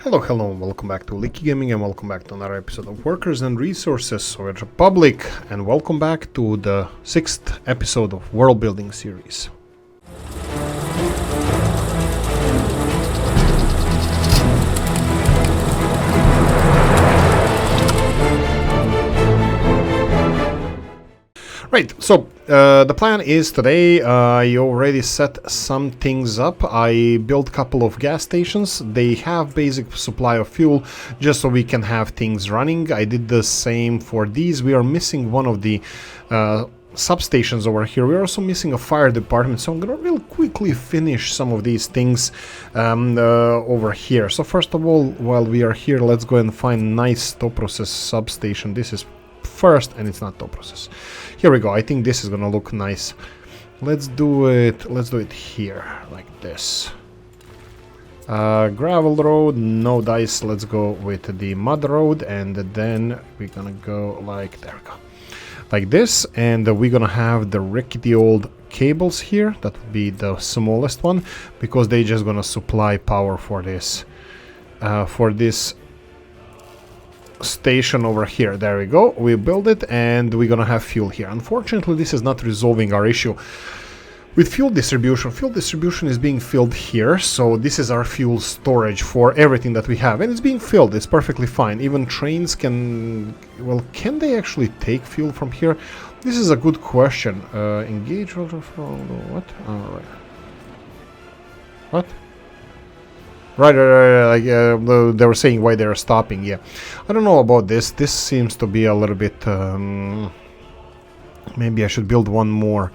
Hello, welcome back to Oolykee Gaming and welcome back to another episode of Workers and Resources Soviet Republic, and welcome back to the 6th episode of Worldbuilding series. Right, so the plan is today, I already set some things up. I built a couple of gas stations. They have basic supply of fuel just so we can have things running. I did the same for these. We are missing one of the substations over here. We're also missing a fire department, so I'm gonna real quickly finish some of these things over here. So first of all, while we are here, let's go and find nice top process substation. This is first, and it's not top process. Here we go. I think this is gonna look nice. Let's do it here like this. Gravel road, no dice. Let's go with the mud road, and then we're gonna go like, there we go, like this, and we're gonna have the rickety old cables here. That would be the smallest one because they just gonna supply power for this station over here. There we go, we build it and we're gonna have fuel here. Unfortunately, this is not resolving our issue with fuel distribution. Fuel distribution is being filled here, so this is our fuel storage for everything that we have, and it's being filled. It's perfectly fine. Even trains can, well, can they actually take fuel from here? This is a good question. Engage what? What? Right, like, they were saying why they're stopping. Yeah, I don't know about this. This seems to be a little bit... maybe I should build one more.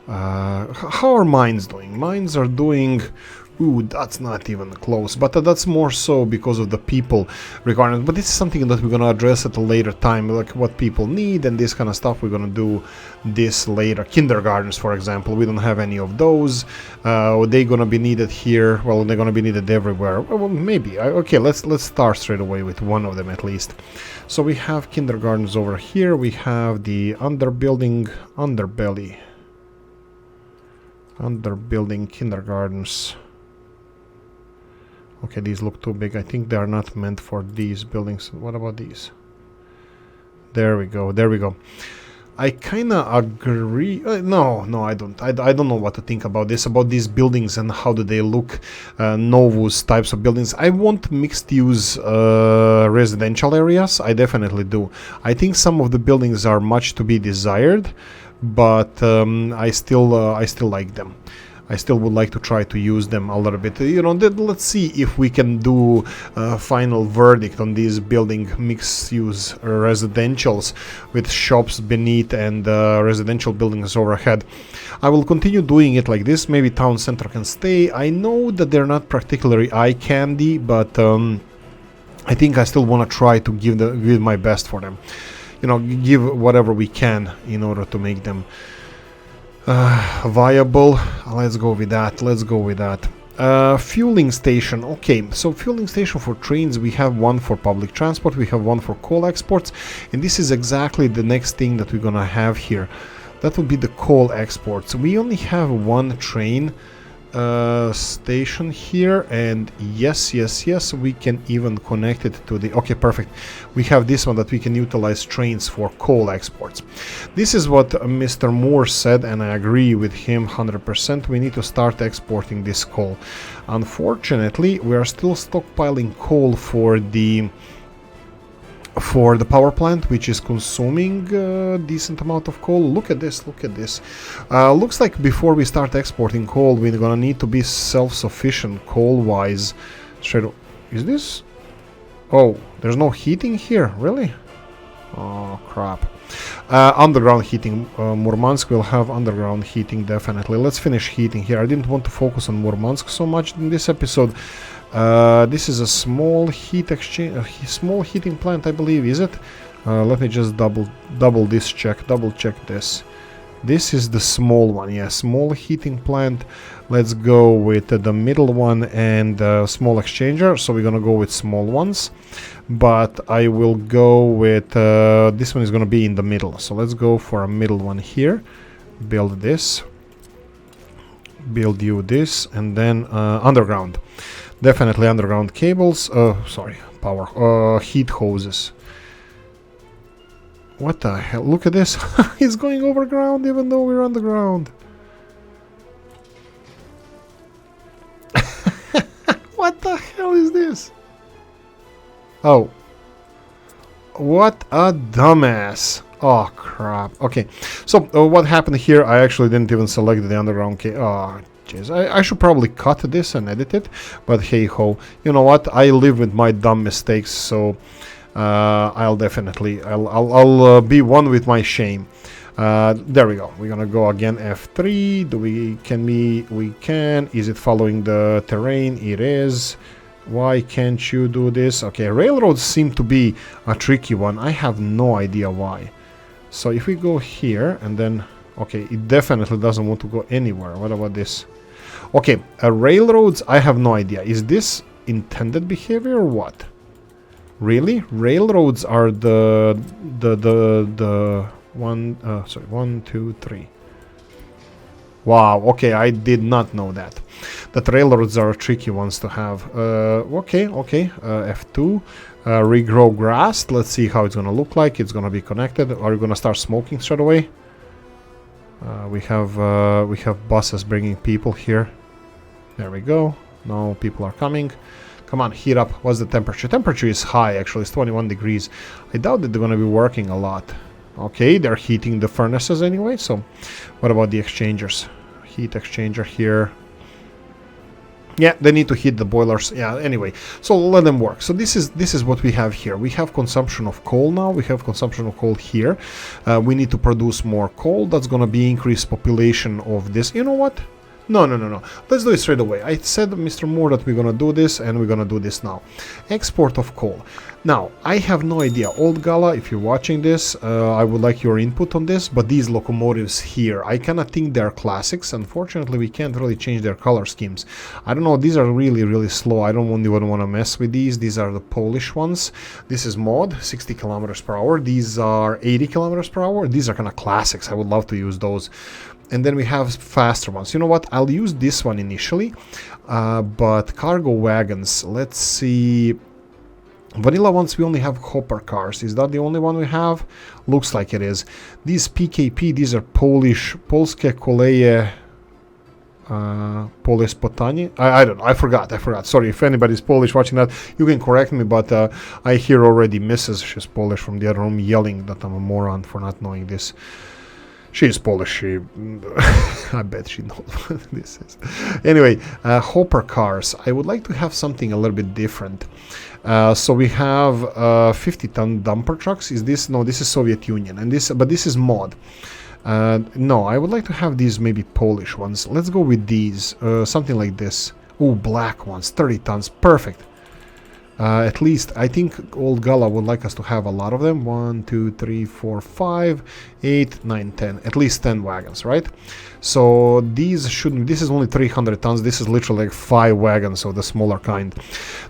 How are mines doing? Mines are doing... Ooh, that's not even close, but that's more so because of the people requirement. But this is something that we're gonna address at a later time, like what people need and this kind of stuff. We're gonna do this later. Kindergartens, for example, we don't have any of those. They're gonna be needed here. Well, they're gonna be needed everywhere. Well, maybe. Okay, let's start straight away with one of them at least. So we have kindergartens over here. We have the underbuilding kindergartens. Okay, these look too big. I think they are not meant for these buildings. What about these? There we go. There we go. I kind of agree. No, I don't. I don't know what to think about this, about these buildings and how do they look. Novus types of buildings. I want mixed-use residential areas. I definitely do. I think some of the buildings are much to be desired, but I still like them. I still would like to try to use them a little bit. You know, let's see if we can do a final verdict on these building mixed-use residentials with shops beneath and residential buildings overhead. I will continue doing it like this. Maybe town center can stay. I know that they're not particularly eye candy, but I think I still want to try to give my best for them. You know, give whatever we can in order to make them viable. Let's go with that. Fueling station. Okay, so fueling station for trains, we have one for public transport, we have one for coal exports, and this is exactly the next thing that we're gonna have here. That would be the coal exports. We only have one train station here, and yes, we can even connect it to the... Okay, perfect. We have this one that we can utilize trains for coal exports. This is what Mr. Moore said, and I agree with him 100%. We need to start exporting this coal. Unfortunately, we are still stockpiling coal for the power plant, which is consuming a decent amount of coal. Look at this. Looks like before we start exporting coal, we're gonna need to be self-sufficient coal-wise. Is this? Oh, there's no heating here, really? Oh, crap. Underground heating. Murmansk will have underground heating, definitely. Let's finish heating here. I didn't want to focus on Murmansk so much in this episode. This is a small heat exchange, small heating plant, I believe. Is it? Let me just double check this. This is the small one. Yeah, small heating plant. Let's go with the middle one and small exchanger. So we're gonna go with small ones, but I will go with this one is gonna be in the middle. So let's go for a middle one here. Build this. Build you this, and then underground. Definitely underground cables. Sorry, power. Heat hoses. What the hell? Look at this. It's going overground even though we're underground. What the hell is this? Oh. What a dumbass. Oh, crap. Okay. So, what happened here, I actually didn't even select the underground cable. Oh, jeez. I should probably cut this and edit it. But hey-ho. You know what? I live with my dumb mistakes, so I'll definitely... I'll be one with my shame. There we go. We're gonna go again F3. We can. Is it following the terrain? It is. Why can't you do this? Okay, railroads seem to be a tricky one. I have no idea why. So if we go here and then... Okay, it definitely doesn't want to go anywhere. What about this? Okay, railroads, I have no idea. Is this intended behavior or what? Really? Railroads are the 1, 2, 3. Wow, okay, I did not know that. That railroads are tricky ones to have. Okay, F2. Regrow grass. Let's see how it's gonna look like. It's gonna be connected. Are you gonna start smoking straight away? We have buses bringing people here. There we go. No, people are coming. Come on, heat up. What's the temperature? Temperature is high, actually. It's 21 degrees. I doubt that they're gonna be working a lot. Okay, they're heating the furnaces anyway, so what about the exchangers? Heat exchanger here. Yeah, they need to heat the boilers. Yeah, anyway, so let them work. So this is what we have here. We have consumption of coal now. We have consumption of coal here. We need to produce more coal. That's gonna be increased population of this. You know what? No. Let's do it straight away. I said, Mr. Moore, that we're gonna do this, and we're gonna do this now. Export of coal. Now, I have no idea. Old Gala, if you're watching this, I would like your input on this, but these locomotives here, I kinda think they're classics. Unfortunately, we can't really change their color schemes. I don't know, these are really, really slow. I don't even want to mess with these. These are the Polish ones. This is mod, 60 kilometers per hour. These are 80 kilometers per hour. These are kinda classics. I would love to use those. And then we have faster ones. You know what? I'll use this one initially, but cargo wagons, let's see. Vanilla ones, we only have hopper cars. Is that the only one we have? Looks like it is. These PKP, these are Polish, Polskie Koleje, Polish Potanie. I don't know. I forgot. Sorry, if anybody's Polish watching that, you can correct me, but I hear already Mrs. She's Polish from the other room yelling that I'm a moron for not knowing this. She's Polish, I bet she knows what this is. Anyway, hopper cars. I would like to have something a little bit different. So we have 50-ton dumper trucks. Is this? No, this is Soviet Union, and but this is mod. No, I would like to have these maybe Polish ones. Let's go with these, something like this. Oh, black ones, 30 tons, perfect. At least, I think Old Gala would like us to have a lot of them. 1, 2, 3, 4, 5, 8, 9, 10. At least 10 wagons, right? So these shouldn't... This is only 300 tons. This is literally like 5 wagons of the smaller kind.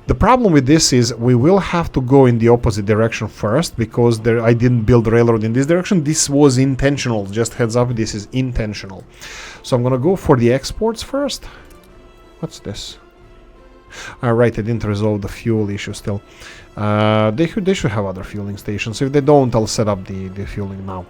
The problem with this is we will have to go in the opposite direction first, because I didn't build railroad in this direction. This was intentional. Just heads up, this is intentional. So I'm gonna go for the exports first. What's this? Alright, I didn't resolve the fuel issue still. They should have other fueling stations. If they don't, I'll set up the fueling now.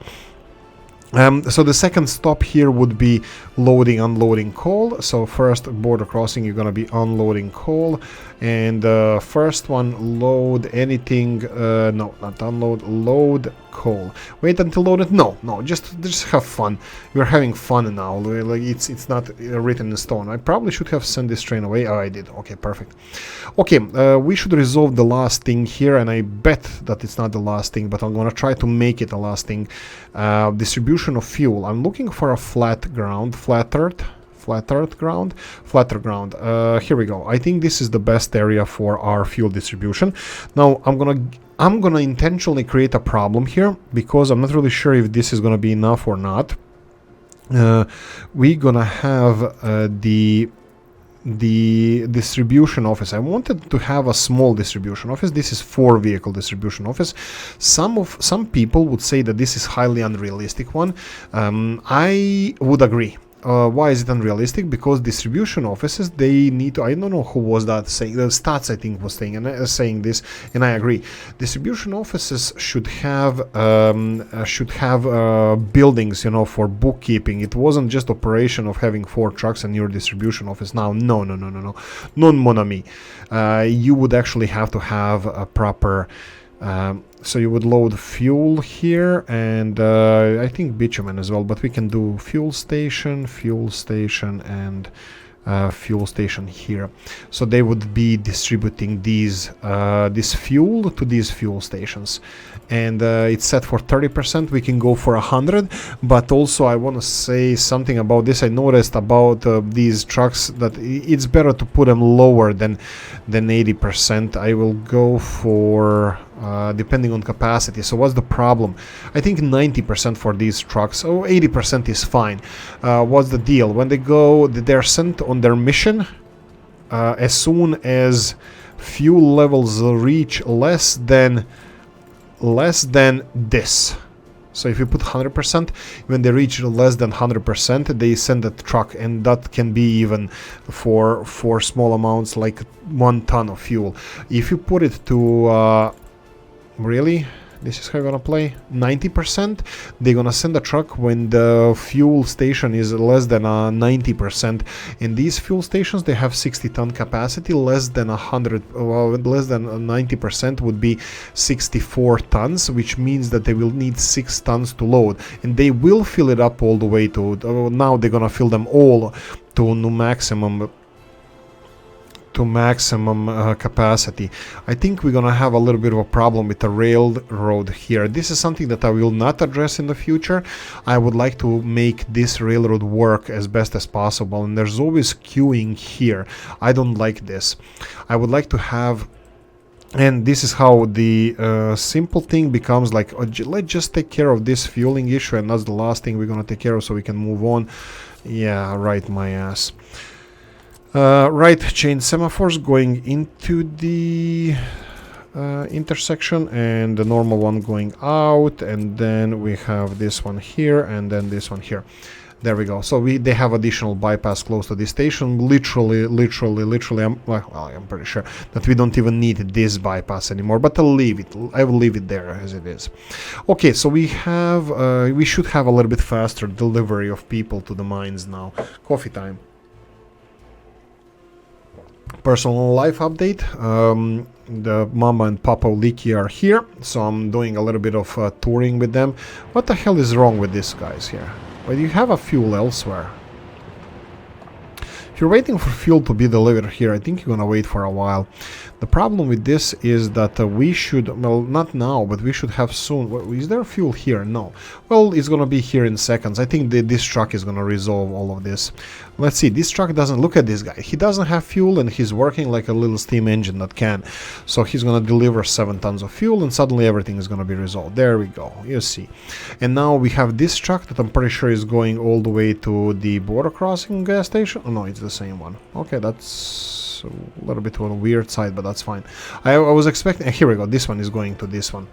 So the second stop here would be loading, unloading coal. So first border crossing, you're gonna be unloading coal, and first one, load anything. No, not unload, load coal. Wait until loaded. No, just have fun. We're having fun now. Like it's not written in stone. I probably should have sent this train away. Oh, I did. Okay, perfect. Okay, we should resolve the last thing here, and I bet that it's not the last thing, but I'm gonna try to make it the last thing. Distribution of fuel. I'm looking for a flat earth ground. Here we go. I think this is the best area for our fuel distribution. Now I'm gonna intentionally create a problem here, because I'm not really sure if this is gonna be enough or not. We're gonna have the distribution office. I wanted to have a small distribution office. This is 4 vehicle distribution office. Some people would say that this is highly unrealistic one. I would agree. Why is it unrealistic? Because distribution offices, they need to, I don't know who was that saying, the stats I think was saying, and saying this, and I agree. Distribution offices should have buildings, you know, for bookkeeping. It wasn't just operation of having 4 trucks in your distribution office. Now, no, non mon ami. You would actually have to have a proper. So you would load fuel here, and I think bitumen as well, but we can do fuel station, and fuel station here. So they would be distributing these this fuel to these fuel stations, and it's set for 30%. We can go for 100, but also I want to say something about this. I noticed about these trucks that it's better to put them lower than 80%. I will go for depending on capacity. So what's the problem? I think 90% for these trucks. Oh, 80% is fine. What's the deal? When they're sent on their mission, as soon as fuel levels reach less than this. So if you put 100%, when they reach less than 100%, they send a truck, and that can be even for small amounts like 1 ton of fuel. If you put it to really, this is how you're gonna play 90%, they're gonna send a truck when the fuel station is less than 90%, and these fuel stations, they have 60-ton capacity. Less than 90% would be 64 tons, which means that they will need 6 tons to load, and they will fill it up all the way to now they're gonna fill them all to maximum capacity. I think we're gonna have a little bit of a problem with the railroad here. This is something that I will not address in the future. I would like to make this railroad work as best as possible, and there's always queuing here. I don't like this. I would like to have, and this is how the simple thing becomes like, let's just take care of this fueling issue, and that's the last thing we're gonna take care of so we can move on. Yeah, right, my ass. Right chain semaphores going into the intersection, and the normal one going out, and then we have this one here, and then this one here. There we go. So they have additional bypass close to this station. Literally, I'm pretty sure that we don't even need this bypass anymore, but I'll leave it. I will leave it there as it is. Okay, so we should have a little bit faster delivery of people to the mines now. Coffee time. Personal life update. The Mama and Papa Oolykee are here, so I'm doing a little bit of touring with them. What the hell is wrong with these guys here? Well, you have a fuel elsewhere. If you're waiting for fuel to be delivered here, I think you're gonna wait for a while. The problem with this is that we should, well, not now, but we should have soon. Well, is there fuel here? No. Well, it's gonna be here in seconds. I think this truck is gonna resolve all of this. Let's see, this truck doesn't, look at this guy. He doesn't have fuel, and he's working like a little steam engine that can. So he's gonna deliver 7 tons of fuel, and suddenly everything is gonna be resolved. There we go, you see. And now we have this truck that I'm pretty sure is going all the way to the border crossing gas station. Oh no, it's the same one. Okay, that's a little bit on the weird side, but that's fine. I was expecting, here we go, this one is going to this one.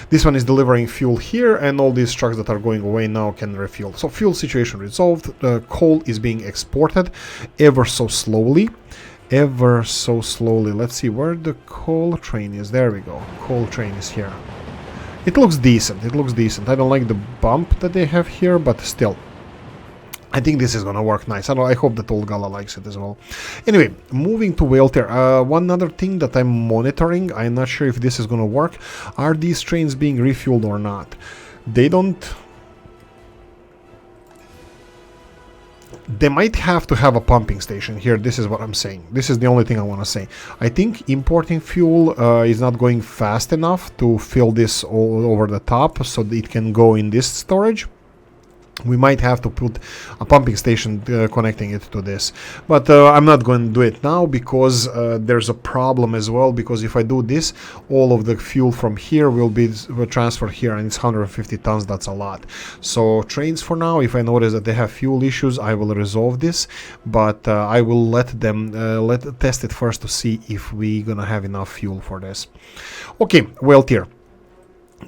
This one is delivering fuel here, and all these trucks that are going away now can refuel. So fuel situation resolved. Coal is being exported ever so slowly. Let's see where the coal train is. There we go. Coal train is here. It looks decent. I don't like the bump that they have here, but still, I think this is gonna work nice. I hope that Old Gala likes it as well. Anyway, moving to Welter. One other thing that I'm monitoring, I'm not sure if this is gonna work. Are these trains being refueled or not? They might have to have a pumping station here. This is what I'm saying. This is the only thing I want to say. I think importing fuel is not going fast enough to fill this all over the top so that it can go in this storage. We might have to put a pumping station connecting it to this, but I'm not going to do it now because there's a problem as well, because if I do this, all of the fuel from here will be transferred here, and it's 150 tons. That's a lot. So trains for now, if I notice that they have fuel issues, I will resolve this, but I will let them test it first to see if we're gonna have enough fuel for this. Okay, well, tier.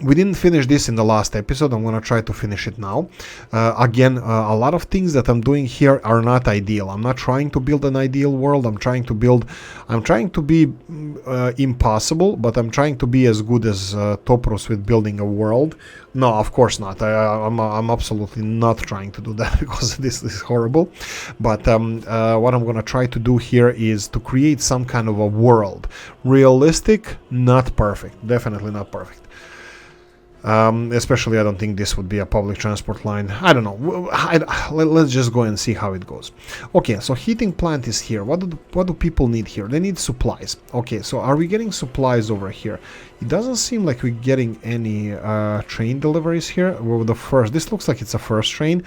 We didn't finish this in the last episode. I'm gonna try to finish it now. Again, a lot of things that I'm doing here are not ideal. I'm not trying to build an ideal world. I'm trying to be impossible, but I'm trying to be as good as Toprus with building a world. No, of course not. I'm absolutely not trying to do that because this is horrible. But what I'm gonna try to do here is to create some kind of a world. Realistic, not perfect. Definitely not perfect. Especially I don't think this would be a public transport line. I don't know. Let's just go and see how it goes. Okay, so heating plant is here. What do people need here? They need supplies. Okay, so are we getting supplies over here? It doesn't seem like we're getting any train deliveries here. Well, this looks like it's a first train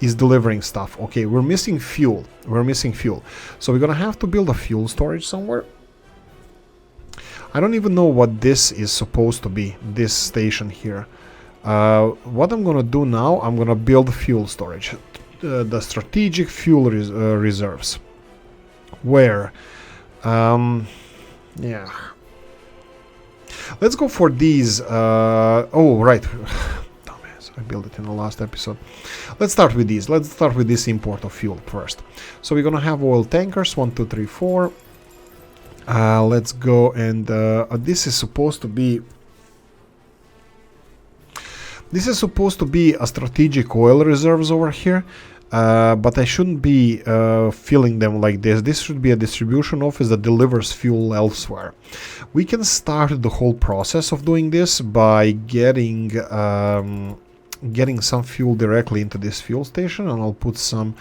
is delivering stuff. Okay, we're missing fuel. So we're gonna have to build a fuel storage somewhere. I don't even know what this is supposed to be, this station here. What I'm gonna do now, I'm gonna build fuel storage. The strategic fuel reserves. Where? Yeah. Let's go for these. Oh, right. Dumbass, I built it in the last episode. Let's start with these. Let's start with this import of fuel first. So we're gonna have oil tankers, 1, 2, 3, 4. Let's go and this is supposed to be a strategic oil reserves over here, but I shouldn't be filling them like this. This should be a distribution office that delivers fuel elsewhere. We can start the whole process of doing this by getting some fuel directly into this fuel station, and I'll put some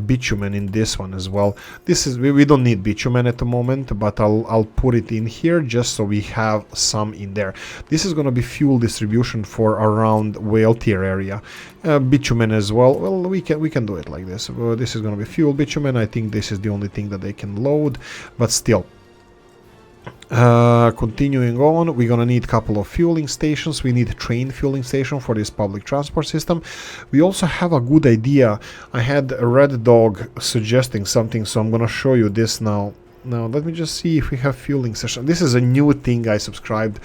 bitumen in this one as well. This is we don't need bitumen at the moment, but I'll put it in here just so we have some in there. This is going to be fuel distribution for around whale tier area. Bitumen as well. Well, we can do it like this. This is going to be fuel bitumen. I think this is the only thing that they can load, but still. Continuing on, we're gonna need a couple of fueling stations. We need a train fueling station for this public transport system. We also have a good idea. I had a Red Dog suggesting something, so I'm gonna show you this now. Now let me just see if we have fueling station. This is a new thing I subscribed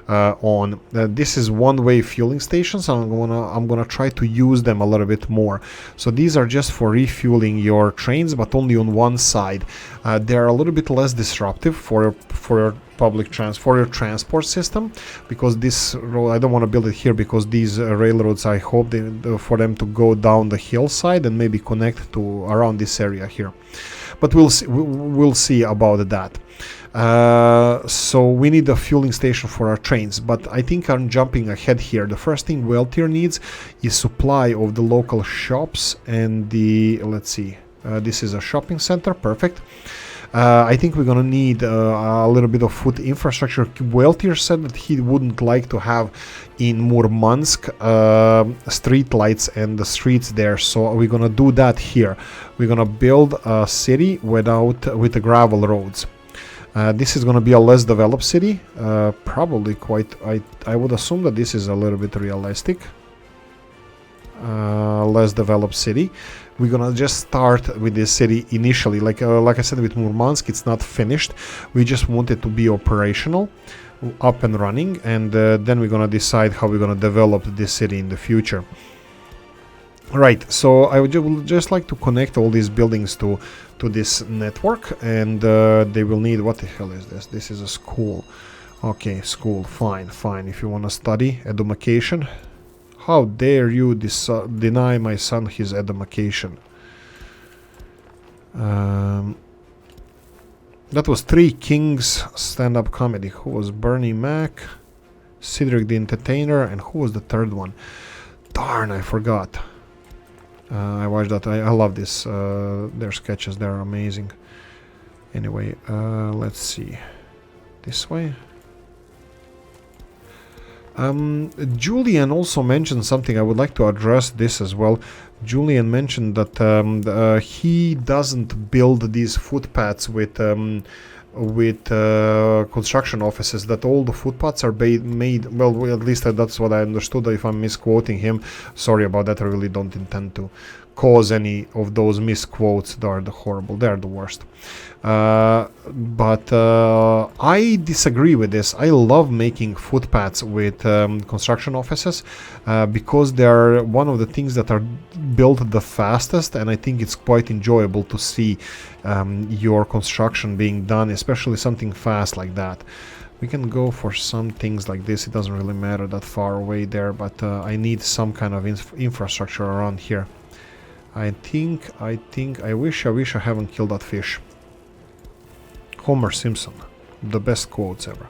on. This is one-way fueling stations. I'm gonna try to use them a little bit more. So these are just for refueling your trains, but only on one side. They're a little bit less disruptive for your transport system, because this road, I don't want to build it here because these railroads, I hope for them to go down the hillside and maybe connect to around this area here. But we'll see about that. So we need a fueling station for our trains, but I think I'm jumping ahead here. The first thing Whale Tier needs is supply of the local shops and the, let's see, this is a shopping center, perfect. I think we're gonna need a little bit of food infrastructure. Whale Tier said that he wouldn't like to have in Murmansk street lights and the streets there, so we're gonna do that here. We're gonna build a city with the gravel roads. This is going to be a less developed city, probably quite, I would assume that this is a little bit realistic. Less developed city. We're going to just start with this city initially, like I said with Murmansk, it's not finished. We just want it to be operational, up and running, and then we're going to decide how we're going to develop this city in the future. Right, so I would just like to connect all these buildings to this network, and they will need, what the hell is this? This is a school. Okay, school, fine. If you want to study education, how dare you deny my son his education? That was Three Kings stand-up comedy. Who was Bernie Mac, Cedric the Entertainer, and who was the third one? Darn, I forgot. I watched that. I love this. Their sketches, they're amazing. Anyway, let's see. This way. Julian also mentioned something. I would like to address this as well. Julian mentioned that he doesn't build these footpaths with construction offices, that all the footpaths are made, well, at least that's what I understood. If I'm misquoting him, sorry about that, I really don't intend to cause any of those misquotes. They are the horrible, they are the worst. But I disagree with this. I love making footpaths with construction offices because they are one of the things that are built the fastest, and I think it's quite enjoyable to see your construction being done, especially something fast like that. We can go for some things like this. It doesn't really matter that far away there, but I need some kind of infrastructure around here. I wish I haven't killed that fish. Homer Simpson, the best quotes ever.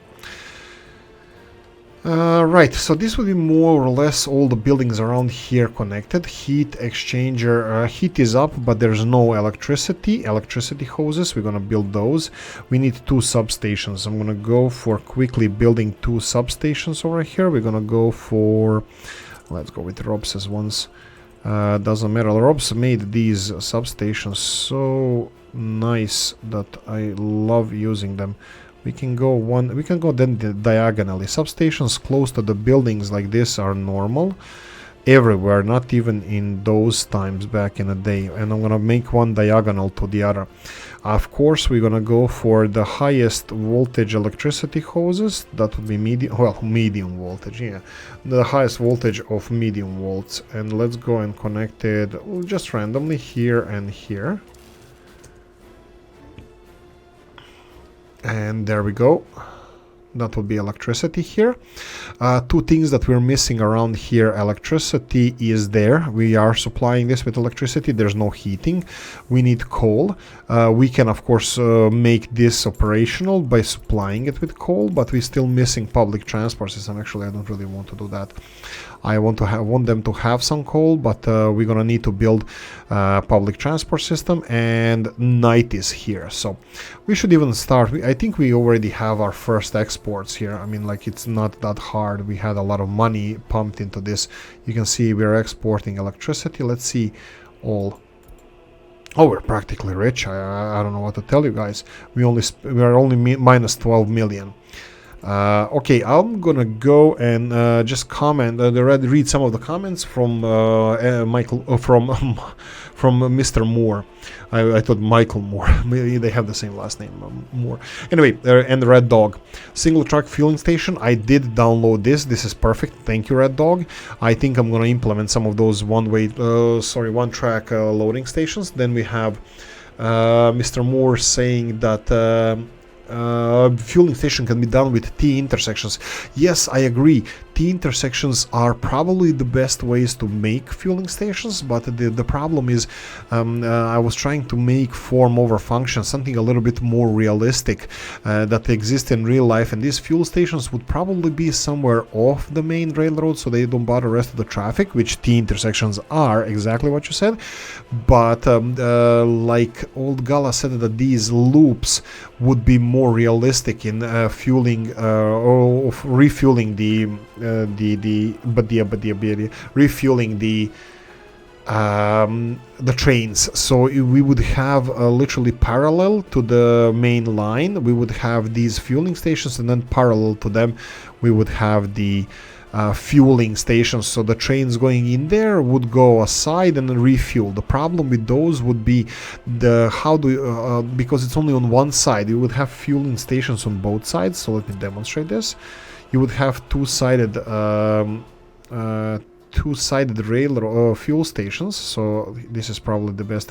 Right, so this would be more or less all the buildings around here connected. Heat exchanger, heat is up, but there's no electricity. Electricity hoses, we're gonna build those. We need 2 substations. I'm gonna go for quickly building 2 substations over here. We're gonna go for, let's go with Rob's ones. Doesn't matter. Rob's made these substations so nice that I love using them. We can go then diagonally. Substations close to the buildings like this are normal everywhere, not even in those times back in the day. And I'm gonna make one diagonal to the other. Of course, we're gonna go for the highest voltage electricity hoses. That would be medium voltage, yeah. The highest voltage of medium volts. And let's go and connect it just randomly here and here. And there we go. That would be electricity here. 2 things that we're missing around here. Electricity is there. We are supplying this with electricity. There's no heating. We need coal. We can of course make this operational by supplying it with coal, but we're still missing public transport system. Actually, I don't really want to do that. I want them to have some coal, but we're gonna need to build public transport system, and night is here, so we should even start. I think we already have our first exports here. I mean, like, it's not that hard. We had a lot of money pumped into this. You can see we're exporting electricity. Let's see all. Oh, we're practically rich. I don't know what to tell you guys. We are only minus 12 million. Okay, I'm gonna go and just comment, read some of the comments from Michael, from Mr. Moore. I thought Michael Moore. Maybe they have the same last name, Moore. Anyway, and Red Dog, single track fueling station. I did download this. This is perfect. Thank you, Red Dog. I think I'm gonna implement some of those one track loading stations. Then we have Mr. Moore saying that. Fueling station can be done with T intersections. Yes, I agree. T intersections are probably the best ways to make fueling stations, but the problem is I was trying to make form over function, something a little bit more realistic that exists in real life, and these fuel stations would probably be somewhere off the main railroad so they don't bother the rest of the traffic, which T intersections are, exactly what you said. But like Old Gala said, that these loops would be more realistic in fueling or refueling refueling the trains. So we would have literally parallel to the main line. We would have these fueling stations, and then parallel to them we would have the fueling stations. So the trains going in there would go aside and refuel. The problem with those would be because it's only on one side. You would have fueling stations on both sides. So let me demonstrate this. You would have two-sided rail fuel stations. So this is probably the best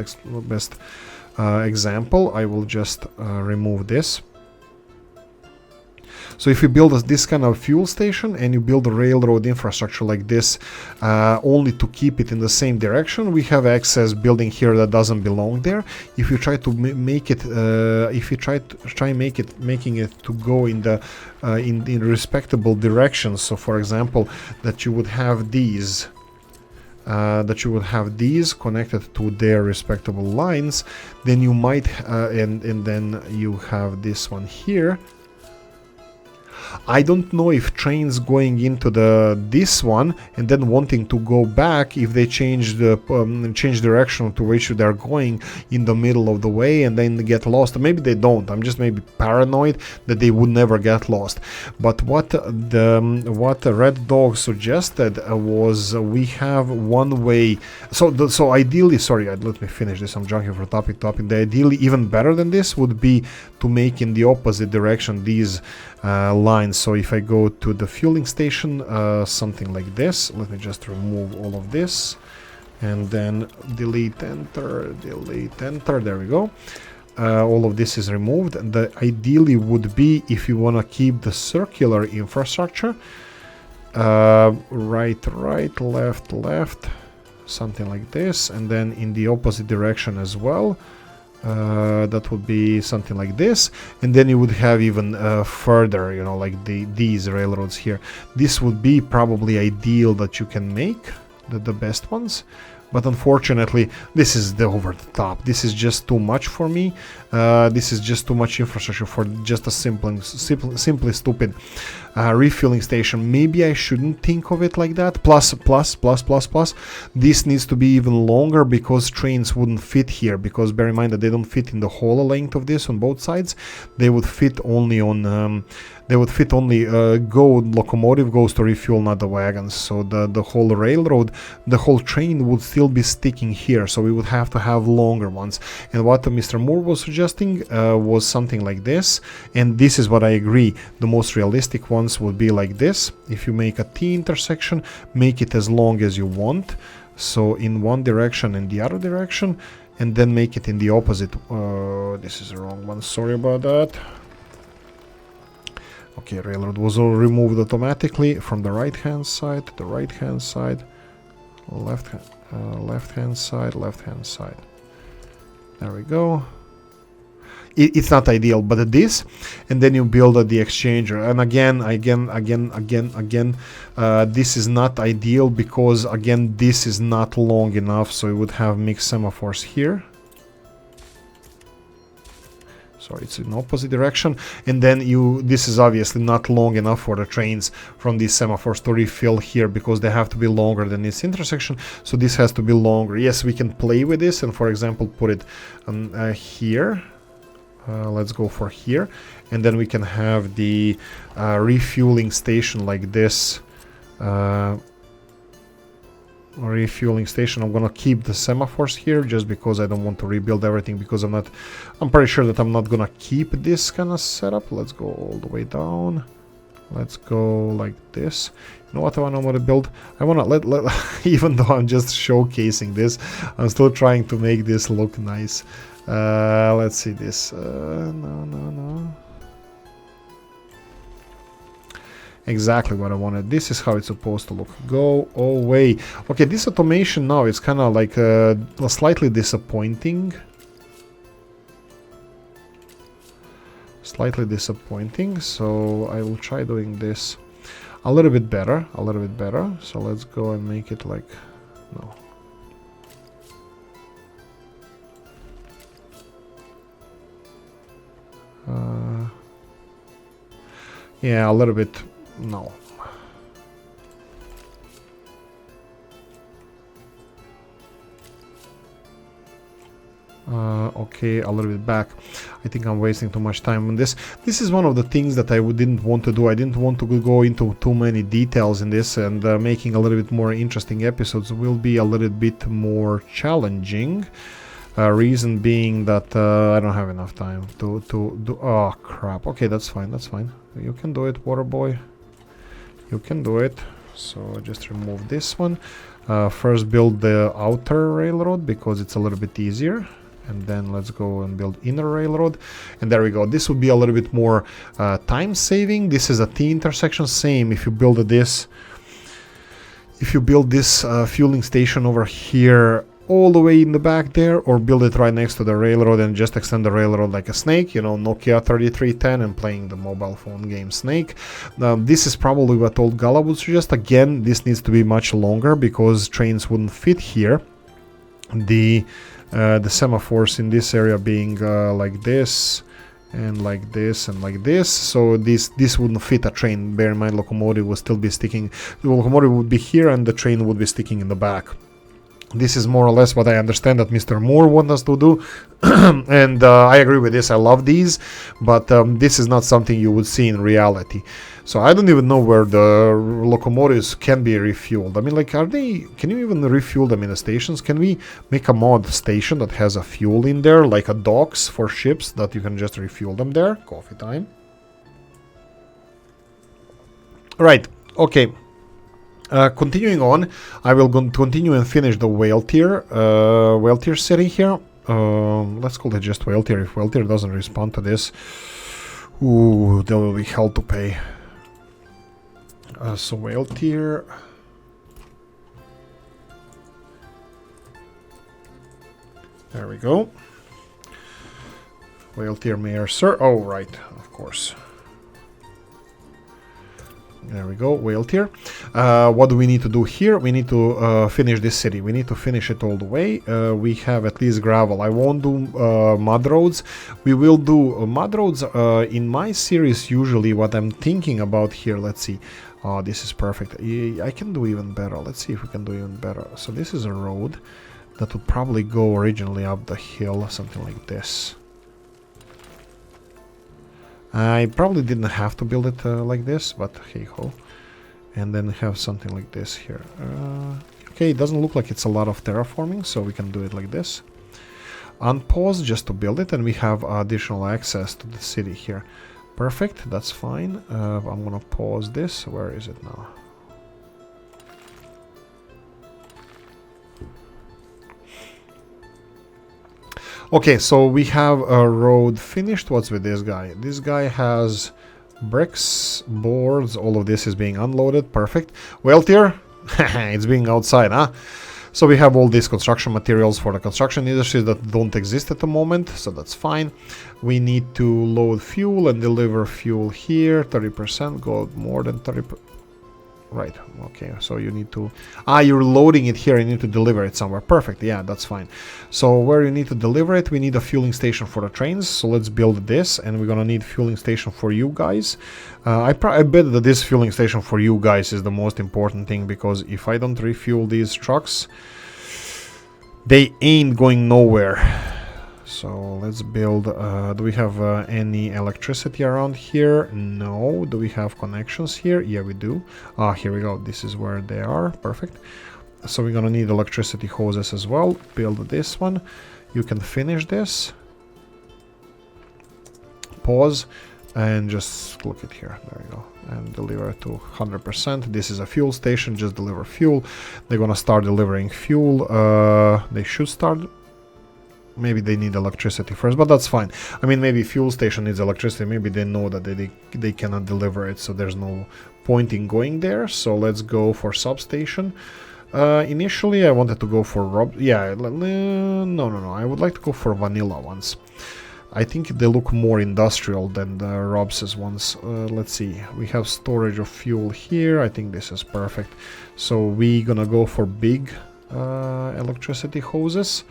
example. I will just remove this. So if you build this kind of fuel station and you build a railroad infrastructure like this only to keep it in the same direction, we have excess building here that doesn't belong there. If you try to make it, making it to go in the in respectable directions. So for example, that you would have these. Connected to their respectable lines, then you might and then you have this one here. I don't know if trains going into this one and then wanting to go back, if they change direction to which they're going in the middle of the way and then get lost. Maybe they don't. I'm just maybe paranoid that they would never get lost. But what the Red Dog suggested was we have one way. So ideally, sorry, let me finish this. I'm jumping from topic to topic. The ideally even better than this would be to make in the opposite direction these lines. So if I go to the fueling station, something like this, let me just remove all of this and then delete enter, there we go. All of this is removed. And the ideally would be, if you want to keep the circular infrastructure, right, left, something like this, and then in the opposite direction as well. That would be something like this, and then you would have even further, you know, like these railroads here. This would be probably ideal that you can make the best ones. But unfortunately, this is the over the top. This is just too much for me. This is just too much infrastructure for just a simply stupid refueling station. Maybe I shouldn't think of it like that. Plus. This needs to be even longer because trains wouldn't fit here. Because bear in mind that they don't fit in the whole length of this on both sides. They would fit only on. Locomotive goes to refuel, not the wagons. So the whole railroad, the whole train would still be sticking here. So we would have to have longer ones. And what Mr. Moore was suggesting was something like this. And this is what I agree. The most realistic ones would be like this. If you make a T intersection, make it as long as you want. So in one direction and the other direction. And then make it in the opposite. This is the wrong one. Sorry about that. Okay, railroad was all removed automatically from the right hand side to the right hand side, left hand side. There we go. It's not ideal, but this, and then you build the exchanger. And again, this is not ideal because again this is not long enough, so you would have mixed semaphores here. Sorry, it's in opposite direction, and then this is obviously not long enough for the trains from these semaphores to refill here because they have to be longer than this intersection, so this has to be longer. Yes, we can play with this and for example put it here. Let's go for here, and then we can have the refueling station like this. Refueling station. I'm gonna keep the semaphores here just because I don't want to rebuild everything, because I'm pretty sure that I'm not gonna keep this kind of setup. Let's go all the way down. Let's go like this. You know what I want to build? I want to let even though I'm just showcasing this, I'm still trying to make this look nice. Let's see this. No. Exactly what I wanted. This is how it's supposed to look. Go away. Okay, this automation now is kind of like slightly disappointing. So I will try doing this a little bit better. So let's go and make it like no. Yeah, a little bit. No. Okay, a little bit back. I think I'm wasting too much time on this. This is one of the things that I didn't want to do. I didn't want to go into too many details in this, and making a little bit more interesting episodes will be a little bit more challenging. Reason being that I don't have enough time to do. Oh crap. Okay, that's fine. You can do it, water boy. You can do it. So just remove this one. First build the outer railroad because it's a little bit easier, and then let's go and build inner railroad, and there we go. This would be a little bit more time saving. This is a T intersection. Same if you build this fueling station over here all the way in the back there, or build it right next to the railroad and just extend the railroad like a snake, you know, Nokia 3310 and playing the mobile phone game Snake. This is probably what old Gala would suggest. Again, this needs to be much longer because trains wouldn't fit here. The semaphores in this area being like this, and like this and like this. So this wouldn't fit a train. Bear in mind, locomotive will still be sticking. The locomotive would be here and the train would be sticking in the back. This is more or less what I understand that Mr. Moore wants us to do. And I agree with this. I love these, but this is not something you would see in reality. So I don't even know where the locomotives can be refueled. I mean, like, are they... Can you even refuel them in the stations? Can we make a mod station that has a fuel in there, like a docks for ships, that you can just refuel them there? Coffee time. Right, okay. Continuing on, I will continue and finish the whale tier city here. Let's call it just whale tier. If whale tier doesn't respond to this, ooh, there will be hell to pay. So whale tier. There we go. Whale tier mayor, sir. Oh, right, of course. There we go, whale tier. What do we need to do here? We need to finish this city. We need to finish it all the way. We have at least gravel. I won't do mud roads. We will do mud roads in my series. Usually what I'm thinking about here, let's see. Oh, this is perfect. I can do even better. Let's see if we can do even better. So this is a road that would probably go originally up the hill, something like this. I probably didn't have to build it like this, but hey ho. And then have something like this here. Okay, it doesn't look like it's a lot of terraforming, so we can do it like this. Unpause just to build it, and we have additional access to the city here. Perfect, that's fine. I'm gonna pause this. Where is it now? Okay, so we have a road finished. What's with this guy? This guy has bricks, boards, all of this is being unloaded. Perfect. Whale tier? It's being outside, huh? So we have all these construction materials for the construction industry that don't exist at the moment, so that's fine. We need to load fuel and deliver fuel here. 30%, go more than 30%. Right, okay, so you need to... you're loading it here, you need to deliver it somewhere. Perfect, yeah, that's fine. So where you need to deliver it, we need a fueling station for the trains. So let's build this, and we're gonna need fueling station for you guys. I bet that this fueling station for you guys is the most important thing, because if I don't refuel these trucks, they ain't going nowhere. So let's build, do we have any electricity around here? No. Do we have connections here? Yeah, we do. Here we go. This is where they are. Perfect. So we're gonna need electricity hoses as well. Build this one. You can finish this. Pause. And just look at here. There we go. And deliver to 100%. This is a fuel station. Just deliver fuel. They're gonna start delivering fuel. They should start... Maybe they need electricity first, but that's fine. I mean, maybe fuel station needs electricity. Maybe they know that they cannot deliver it, so there's no point in going there. So let's go for substation. Initially, I wanted to go for no. I would like to go for vanilla ones. I think they look more industrial than the Robs's ones. Let's see. We have storage of fuel here. I think this is perfect. So we're gonna go for big electricity hoses.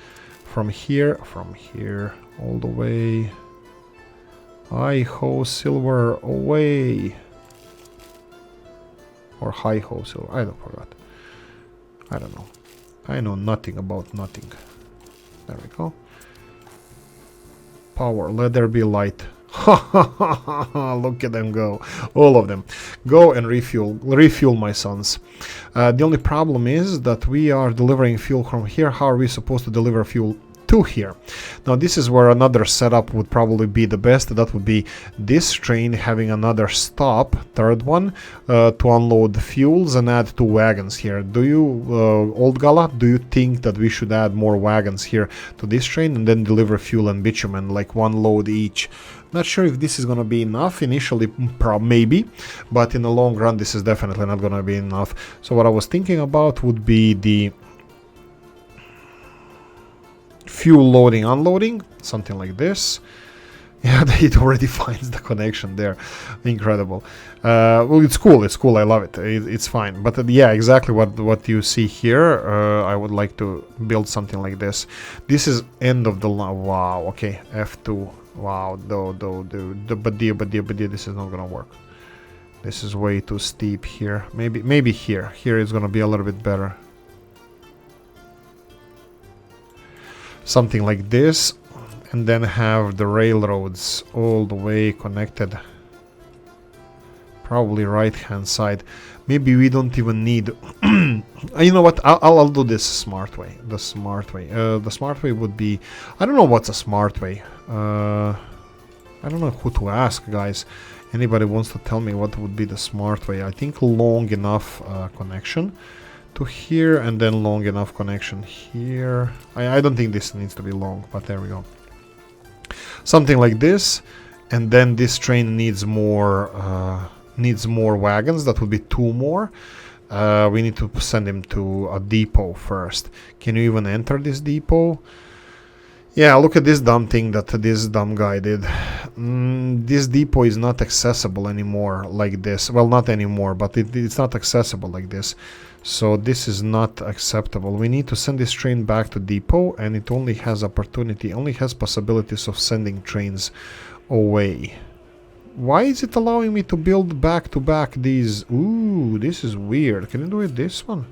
From here, all the way. Hi-ho, silver, away. Or hi-ho, silver, I don't forgot. I don't know. I know nothing about nothing. There we go. Power, let there be light. Look at them go. All of them. Go and refuel my sons. The only problem is that we are delivering fuel from here. How are we supposed to deliver fuel to here? Now this is where another setup would probably be the best. That would be this train having another stop, third one, to unload the fuels and add 2 wagons here. Do you, Old Gala, do you think that we should add more wagons here to this train and then deliver fuel and bitumen, like 1 load each? Not sure if this is gonna be enough. Initially, maybe, but in the long run, this is definitely not gonna be enough. So what I was thinking about would be the fuel loading, unloading, something like this. Yeah, it already finds the connection there. Incredible. Well, it's cool, I love it. It's fine. But yeah, exactly what you see here. I would like to build something like this. This is end of the line. Wow, okay, F2. Wow, but dear, this is not gonna work. This is way too steep here. Maybe here. Here it's gonna be a little bit better. Something like this, and then have the railroads all the way connected. Probably right hand side. Maybe we don't even need. You know what? I'll do this smart way. The smart way. The smart way would be. I don't know what's a smart way. I don't know who to ask, guys. Anybody wants to tell me what would be the smart way? I think long enough connection to here, and then long enough connection here. I don't think this needs to be long, but there we go. Something like this, and then this train needs more wagons. That would be 2 more. We need to send him to a depot first. Can you even enter this depot? Yeah, look at this dumb thing that this dumb guy did. This depot is not accessible anymore like this. Well, not anymore, but it's not accessible like this. So this is not acceptable. We need to send this train back to depot, and it only has possibilities of sending trains away. Why is it allowing me to build back-to-back these? Ooh, this is weird. Can you do it this one?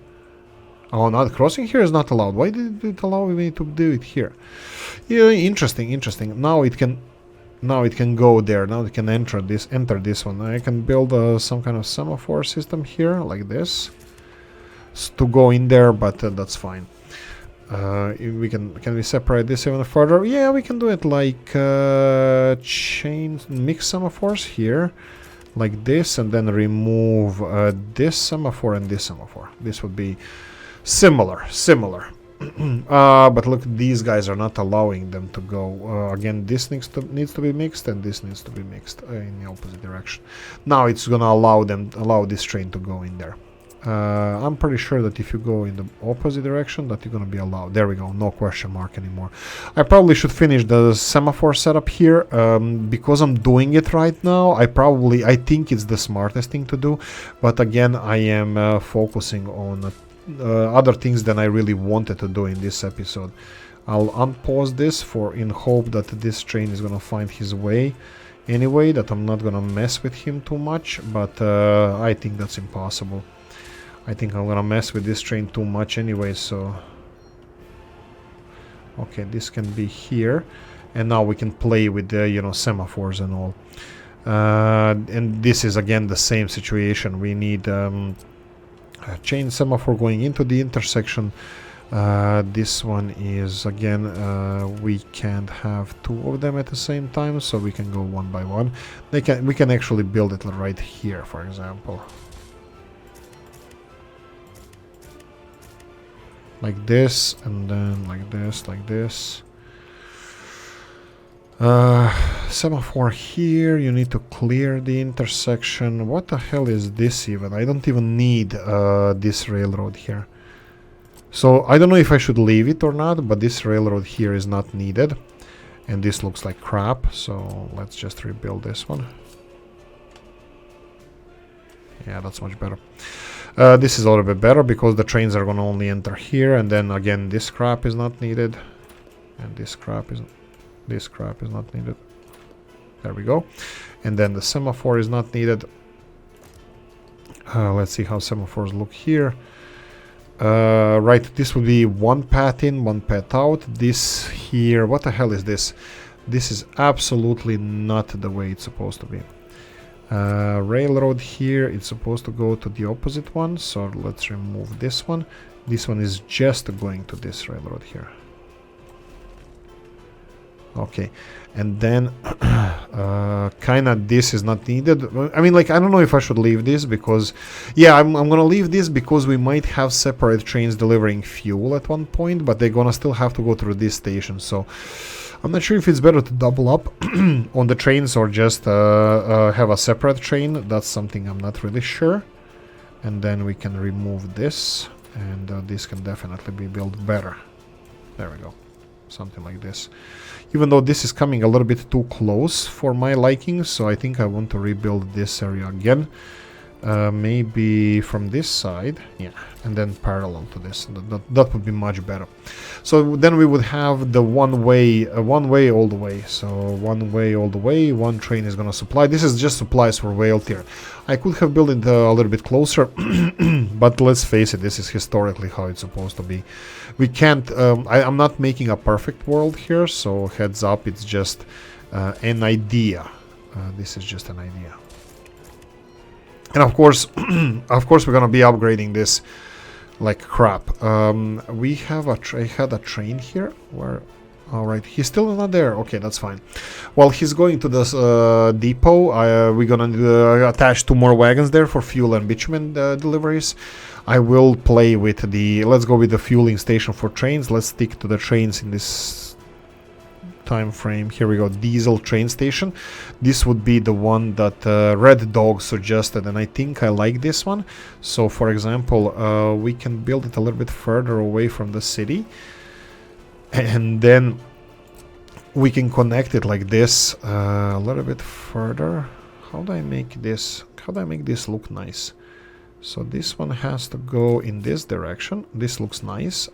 Oh, not crossing here is not allowed. Why did it allow me to do it here? Yeah, interesting. Now it can go there. Now it can enter this one. I can build some kind of semaphore system here, like this, to go in there. But that's fine. Can we separate this even further? Yeah, we can do it like chain mix semaphores here, like this, and then remove this semaphore and this semaphore. This would be similar. But look, these guys are not allowing them to go. Again, this needs to be mixed, and this needs to be mixed in the opposite direction. Now it's gonna allow this train to go in there. I'm pretty sure that if you go in the opposite direction, that you're gonna be allowed. There we go, no question mark anymore. I probably should finish the semaphore setup here, because I'm doing it right now. I think it's the smartest thing to do, but again, I am focusing on other things than I really wanted to do in this episode. I'll unpause this in hope that this train is gonna find his way anyway, that I'm not gonna mess with him too much, but I think that's impossible. I think I'm gonna mess with this train too much anyway, so... Okay, this can be here, and now we can play with the, semaphores and all. And this is again the same situation. We need a chain semaphore going into the intersection. This one is, again, we can't have 2 of them at the same time, so we can go one by one. We can actually build it right here, for example. Like this, and then like this. Semaphore here, you need to clear the intersection. What the hell is this even? I don't even need this railroad here. So I don't know if I should leave it or not, but this railroad here is not needed. And this looks like crap, so let's just rebuild this one. Yeah, that's much better. This is a little bit better because the trains are gonna only enter here, and then again this crap is not needed, and this crap is not needed. There we go. And then the semaphore is not needed. Let's see how semaphores look here. Right, this would be 1 path in, 1 path out. This here, what the hell is this? This is absolutely not the way it's supposed to be. Railroad here, it's supposed to go to the opposite one, so let's remove this one. This one is just going to this railroad here. Okay, and then kinda this is not needed. I mean, like, I don't know if I should leave this because, yeah, I'm gonna leave this because we might have separate trains delivering fuel at one point, but they're gonna still have to go through this station, so I'm not sure if it's better to double up on the trains or just have a separate train. That's something I'm not really sure. And then we can remove this, and this can definitely be built better. There we go. Something like this. Even though this is coming a little bit too close for my liking, so I think I want to rebuild this area again. Maybe from this side, yeah, and then parallel to this. That would be much better. So then we would have the one way all the way. So one way all the way. One train is gonna supply. This is just supplies for whale tier. I could have built it a little bit closer, but let's face it, this is historically how it's supposed to be. We can't. I'm not making a perfect world here, so heads up. It's just an idea. This is just an idea. And of course, we're gonna be upgrading this like crap. We have I had a train here. Where? All right, he's still not there. Okay, that's fine. Well, he's going to this depot. We're gonna attach 2 more wagons there for fuel and bitumen deliveries. I will play with the. Let's go with the fueling station for trains. Let's stick to the trains in this time frame. Here we go, diesel train station. This would be the one that Red Dog suggested, and I think I like this one. So for example, we can build it a little bit further away from the city, and then we can connect it like this a little bit further. How do I make this look nice? So this one has to go in this direction. This looks nice.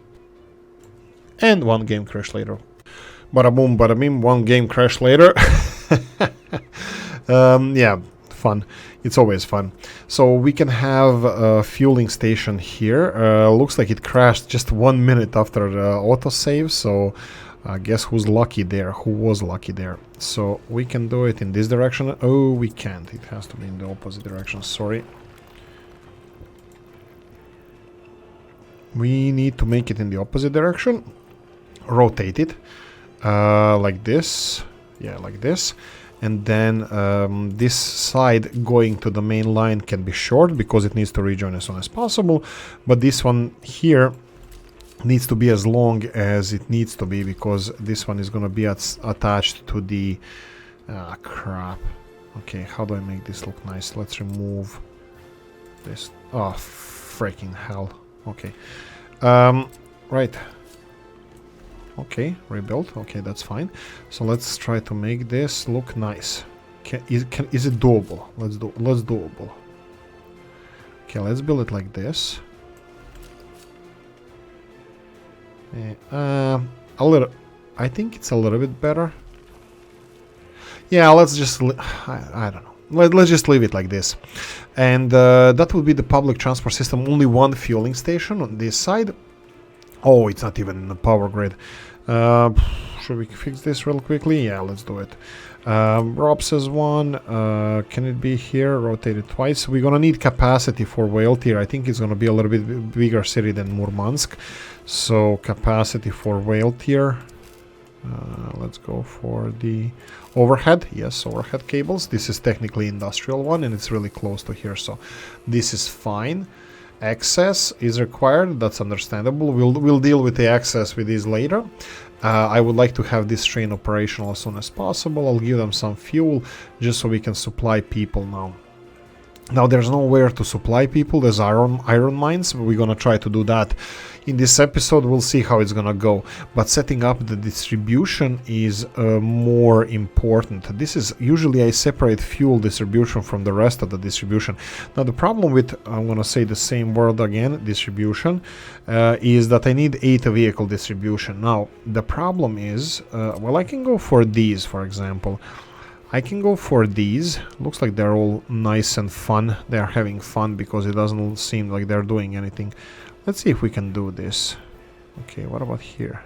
And one game crash later. Bada boom, bada bing, one game crash later. Yeah, fun. It's always fun. So we can have a fueling station here. Looks like it crashed just 1 minute after the autosave. So I guess who's lucky there? Who was lucky there? So we can do it in this direction. Oh, we can't. It has to be in the opposite direction. Sorry. We need to make it in the opposite direction. Rotate it. Like this, yeah, like this, and then this side going to the main line can be short because it needs to rejoin as soon as possible, but this one here needs to be as long as it needs to be because this one is going to be attached to the crap. Okay, how do I make this look nice? Let's remove this. Oh, freaking hell. Okay, right. Okay, rebuild. Okay, that's fine. So let's try to make this look nice. Is it doable? Let's doable. Okay, let's build it like this. A little. I think it's a little bit better. Yeah, let's just. I don't know. Let's just leave it like this, and that would be the public transport system. Only one fueling station on this side. Oh, it's not even in the power grid. Should we fix this real quickly? Yeah, let's do it. Rob says one. Can it be here? Rotate it twice. We're gonna need capacity for whale tier. I think it's gonna be a little bit bigger city than Murmansk. So capacity for whale tier. Let's go for the overhead. Yes, overhead cables. This is technically industrial one, and it's really close to here. So this is fine. Access is required. That's understandable. We'll deal with the access with these later. I would like to have this train operational as soon as possible. I'll give them some fuel just so we can supply people now. Now there's nowhere to supply people. There's iron mines. We're gonna try to do that in this episode. We'll see how it's gonna go. But setting up the distribution is more important. This is usually I separate fuel distribution from the rest of the distribution. Now the problem with, I'm gonna say the same word again, distribution, is that I need 8 vehicle distribution. Now the problem is, well, I can go for these, for example. I can go for these. Looks like they're all nice and fun. They're having fun because it doesn't seem like they're doing anything. Let's see if we can do this. Okay, what about here?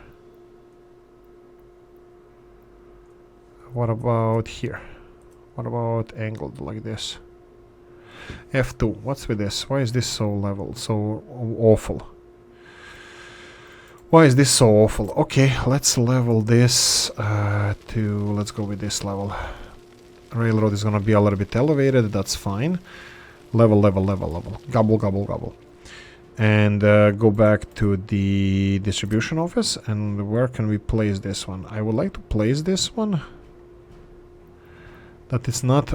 What about here? What about angled like this? F2. What's with this? Why is this so level? So awful. Why is this so awful? Okay, let's level this to... Let's go with this level. Railroad is gonna be a little bit elevated, that's fine. Level. Gobble, gobble, gobble. And go back to the distribution office. And where can we place this one? I would like to place this one. That it's not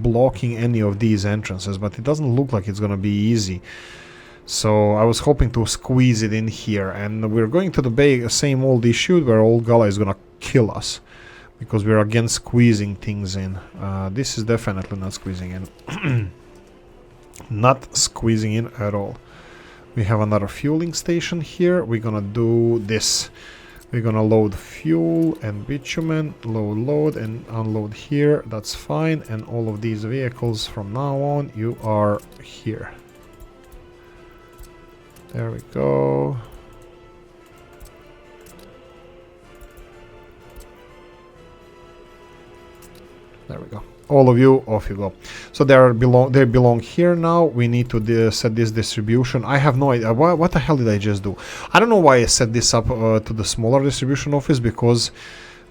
blocking any of these entrances, but it doesn't look like it's gonna be easy. So I was hoping to squeeze it in here. And we're going to the same old issue where old Gala is gonna kill us. Because we're again squeezing things in. This is definitely not squeezing in. Not squeezing in at all. We have another fueling station here. We're gonna do this. We're gonna load fuel and bitumen, load and unload here. That's fine. And all of these vehicles from now on, you are here. There we go. There we go. All of you, off you go. So they belong here now. We need to set this distribution. I have no idea. What the hell did I just do? I don't know why I set this up to the smaller distribution office, because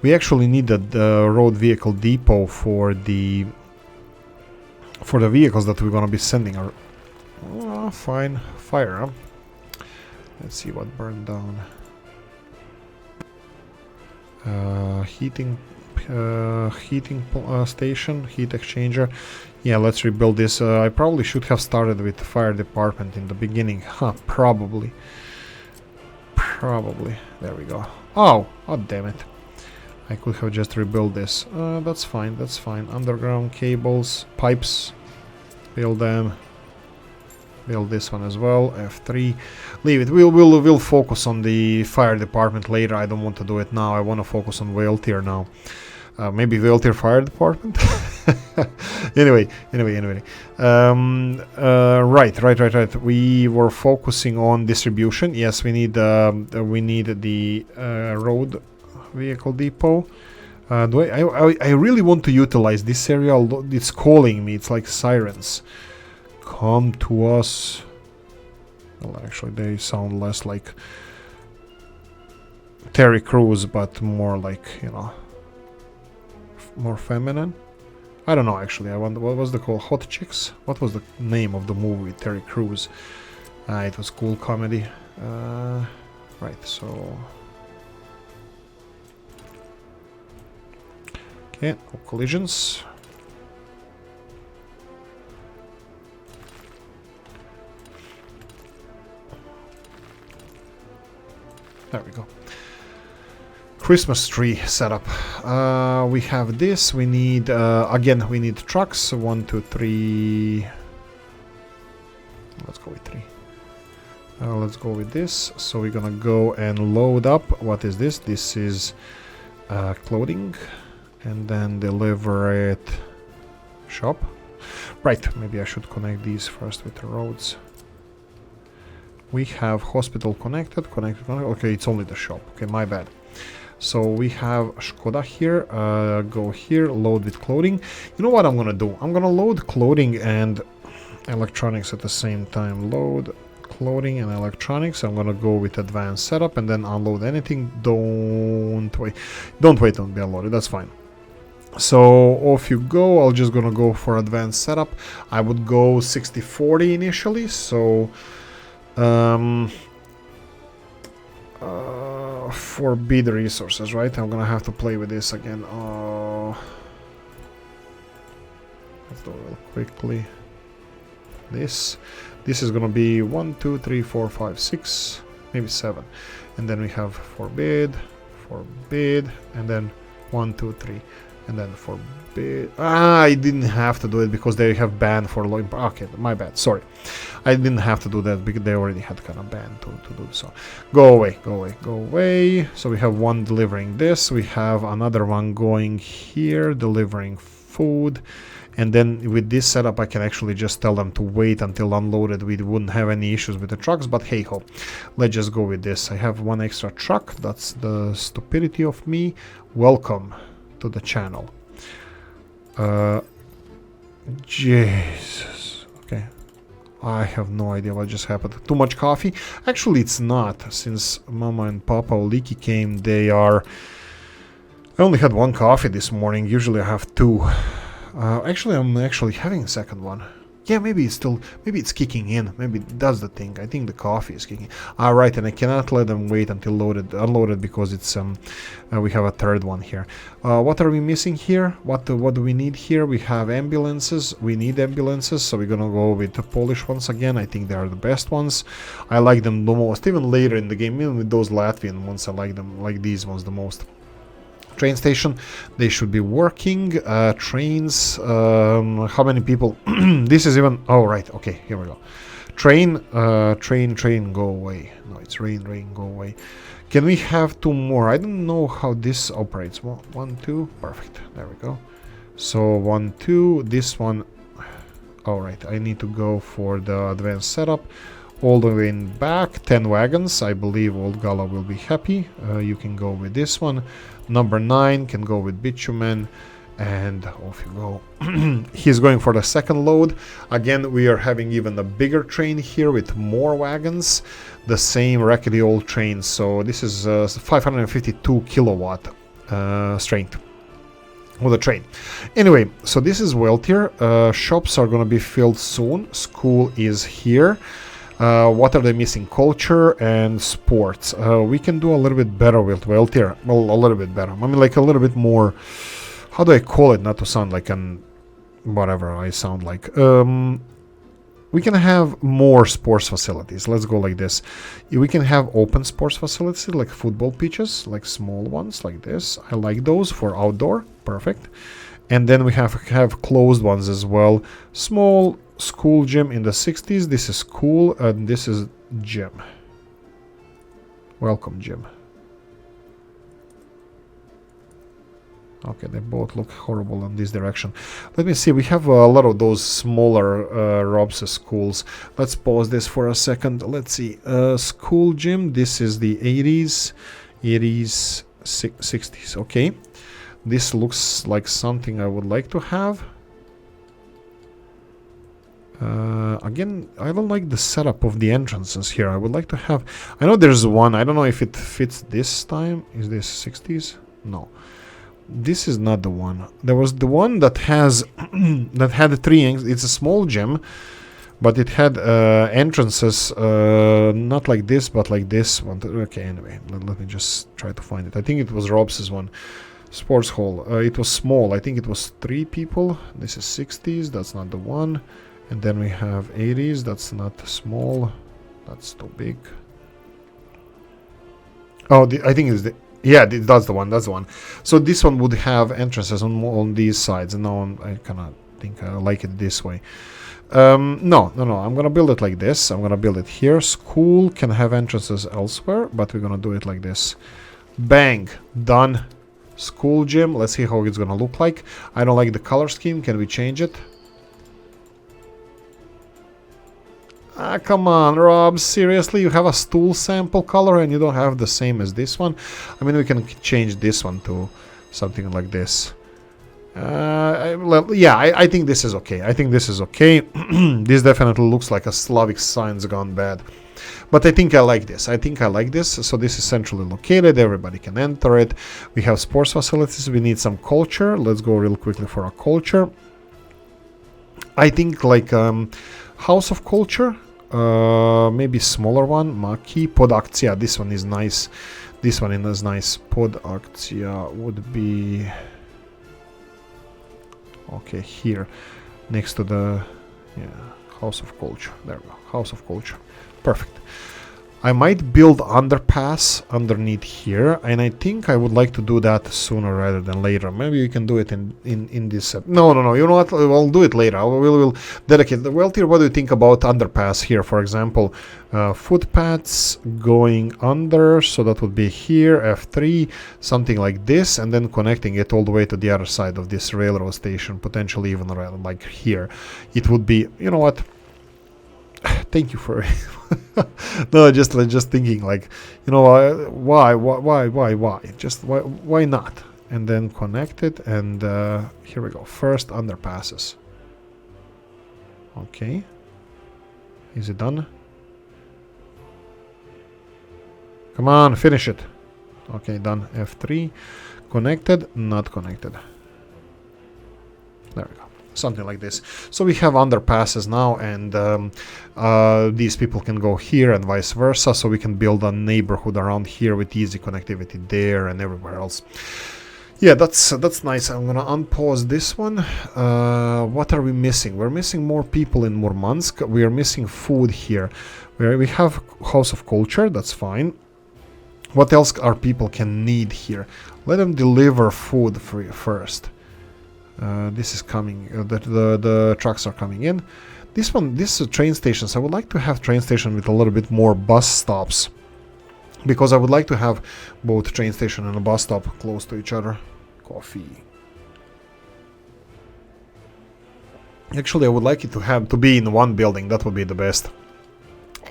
we actually needed the road vehicle depot for the vehicles that we're gonna be sending. Fine, fire. Huh? Let's see what burned down. Heating station, heat exchanger. Yeah, let's rebuild this. I probably should have started with the fire department in the beginning. Probably. There we go. Oh damn it. I could have just rebuilt this. That's fine, that's fine. Underground cables, pipes. Build them. Build this one as well. F3. Leave it. We'll focus on the fire department later. I don't want to do it now. I want to focus on whale tier now. Maybe whale tier fire department. Anyway. Right. We were focusing on distribution. Yes, we need the road vehicle depot. I really want to utilize this area. It's calling me. It's like sirens. Come to us. Well, actually, they sound less like Terry Crews, but more like, you know, more feminine. I don't know, actually. I wonder, what was the call? Hot Chicks? What was the name of the movie with Terry Crews? It was cool comedy. Right, so... Okay, no collisions. There we go. Christmas tree setup. We have this. We need again. We need trucks. 1, 2, 3. Let's go with 3. Let's go with this. So we're gonna go and load up. What is this? This is clothing, and then deliver it. Shop. Right. Maybe I should connect these first with the roads. We have hospital connected. Okay, it's only the shop. Okay, my bad. So we have Skoda here. Go here, load with clothing. You know what I'm gonna do? I'm gonna load clothing and electronics at the same time. Load clothing and electronics. I'm gonna go with advanced setup and then unload anything. Don't wait to be unloaded. That's fine. So off you go. I'm just gonna go for advanced setup. I would go 60-40 initially. So forbid resources, right? I'm gonna have to play with this again. Let's do it real quickly. This is gonna be 1, 2, 3, 4, 5, 6, maybe 7, and then we have forbid, and then 1, 2, 3, and then forbid. I didn't have to do it because they have banned for low impact. Okay, my bad. Sorry, I didn't have to do that because they already had kind of banned to do so. Go away. So we have one delivering this. We have another one going here delivering food. And then with this setup, I can actually just tell them to wait until unloaded. We wouldn't have any issues with the trucks, but hey ho, let's just go with this. I have one extra truck. That's the stupidity of me. Welcome to the channel. Jesus. Okay. I have no idea what just happened. Too much coffee? Actually, it's not. Since Mama and Papa Oolykee came, they are... I only had one coffee this morning. Usually I have 2. Actually, I'm actually having a second one. Yeah, maybe it's kicking in. Maybe that's the thing. I think the coffee is kicking. Right, and I cannot let them wait until unloaded because it's we have a third one here. What are we missing here? What do we need here? We have ambulances. We need ambulances, so we're gonna go with the Polish ones again. I think they are the best ones. I like them the most. Even later in the game, even with those Latvian ones, I like them, like these ones the most. train station. They should be working. Trains. How many people? This is even. Oh right. Okay. Here we go. Train. Train. Go away. No, it's rain. Go away. Can we have 2 more? I don't know how this operates. 1, 2. Perfect. There we go. So 1, 2. This one. All right. I need to go for the advanced setup. All the way in back. 10 wagons. I believe Old Gala will be happy. You can go with this one. Number 9 can go with bitumen. And off you go. He's going for the second load. Again, we are having even a bigger train here with more wagons. The same rackety old train. So this is 552 kilowatt strength of the train. Anyway, so this is well tier. Shops are going to be filled soon. School is here. What are they missing? Culture and sports. We can do a little bit better with well tier. Well, a little bit better. I mean, like a little bit more. How do I call it? Not to sound like an whatever I sound like. We can have more sports facilities. Let's go like this. We can have open sports facilities like football pitches, like small ones like this. I like those for outdoor. Perfect. And then we have closed ones as well. Small school gym in the 60s. This is cool. And this is gym. Welcome, gym. Okay, they both look horrible in this direction. Let me see, we have a lot of those smaller Robs schools. Let's pause this for a second. Let's see, school gym, this is the 80s, 60s, okay. This looks like something I would like to have. Again, I don't like the setup of the entrances here. I would like to have... I know there's one, I don't know if it fits this time. Is this 60s? No. This is not the one. There was the one that has that had 3. It's a small gym, but it had entrances not like this, but like this one. Okay, anyway, let me just try to find it. I think it was Rob's one. Sports hall. It was small. I think it was 3 people. This is 60s. That's not the one. And then we have 80s. That's not small. That's too big. Oh, I think it's the... Yeah, that's the one. That's the one. So this one would have entrances on these sides, and now I kind of think I like it this way. No. I'm gonna build it like this. I'm gonna build it here. School can have entrances elsewhere, but we're gonna do it like this. Bang, done. School gym. Let's see how it's gonna look like. I don't like the color scheme. Can we change it? Ah, come on, Rob, seriously, you have a stool sample color and you don't have the same as this one? I mean, we can change this one to something like this. I think this is okay. I think this is okay. This definitely looks like a Slavic signs gone bad. But I think I like this. So this is centrally located. Everybody can enter it. We have sports facilities. We need some culture. Let's go real quickly for a culture. I think like House of Culture. Maybe smaller one. Maki. Podakcija. This one is nice. This one is nice. Podakcija would be... Okay, here. Next to the... Yeah, House of Culture. There we go. House of Culture. Perfect. I might build underpass underneath here, and I think I would like to do that sooner rather than later. Maybe we can do it in this... No, you know what? We'll do it later. We'll dedicate... Well, Tier, what do you think about underpass here? For example, footpaths going under, so that would be here, F3, something like this, and then connecting it all the way to the other side of this railroad station, potentially even like here. It would be... You know what? Thank you for... No, just thinking like, you know, why? Just why not? And then connect it, and here we go. First underpasses. Okay. Is it done? Come on, finish it. Okay, done. F3. Connected, not connected. There we go. Something like this. So we have underpasses now, and these people can go here and vice versa, so we can build a neighborhood around here with easy connectivity there and everywhere else. Yeah, that's nice. I'm gonna unpause this one. What are we missing? We're missing more people in Murmansk. We are missing food here. We have House of Culture, that's fine. What else our people can need here? Let them deliver food first. This is coming. The trucks are coming in. This is a train station. So I would like to have train station with a little bit more bus stops, because I would like to have both train station and a bus stop close to each other. Coffee. Actually, I would like it to be in one building. That would be the best.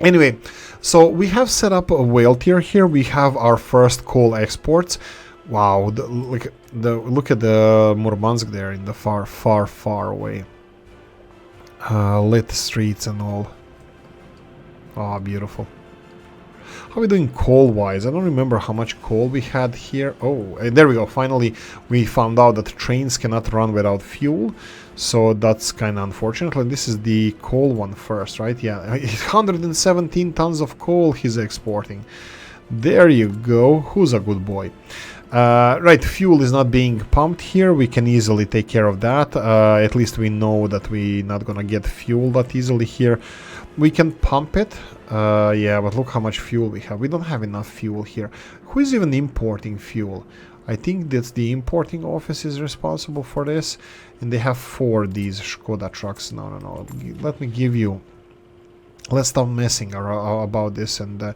Anyway, so we have set up a whale tier here. We have our first coal exports. Wow, look at the Murmansk there in the far away. Lit streets and all. Oh, beautiful. How are we doing coal-wise? I don't remember how much coal we had here. Oh, there we go. Finally, we found out that trains cannot run without fuel. So that's kind of unfortunate. Like, this is the coal one first, right? Yeah, 117 tons of coal he's exporting. There you go. Who's a good boy? Right, fuel is not being pumped here. We can easily take care of that. At least we know that we're not gonna get fuel that easily here. We can pump it. Yeah, but look how much fuel we have. We don't have enough fuel here. Who is even importing fuel? I think that's the importing office is responsible for this. And they have 4 of these Skoda trucks. No. Let me give you... Let's stop messing about this and